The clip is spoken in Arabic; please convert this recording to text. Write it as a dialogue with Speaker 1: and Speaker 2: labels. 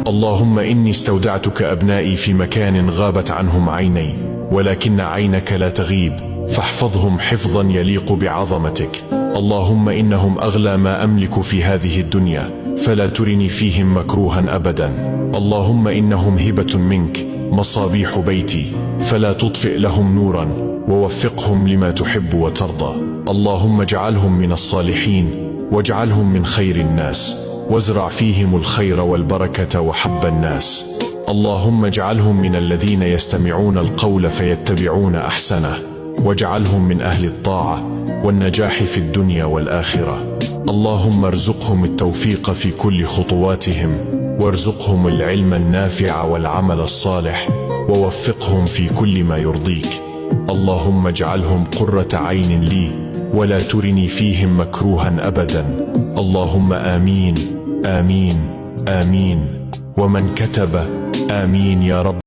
Speaker 1: اللهم إني استودعتك أبنائي في مكان غابت عنهم عيني، ولكن عينك لا تغيب، فاحفظهم حفظا يليق بعظمتك. اللهم إنهم أغلى ما أملك في هذه الدنيا، فلا ترني فيهم مكروها أبدا. اللهم إنهم هبة منك، مصابيح بيتي، فلا تطفئ لهم نورا، ووفقهم لما تحب وترضى. اللهم اجعلهم من الصالحين، واجعلهم من خير الناس، وازرع فيهم الخير والبركة وحب الناس. اللهم اجعلهم من الذين يستمعون القول فيتبعون أحسنه، واجعلهم من أهل الطاعة والنجاح في الدنيا والآخرة. اللهم ارزقهم التوفيق في كل خطواتهم، وارزقهم العلم النافع والعمل الصالح، ووفقهم في كل ما يرضيك. اللهم اجعلهم قرة عين لي، ولا ترني فيهم مكروها أبدا. اللهم آمين آمين آمين. ومن كتب آمين يا رب.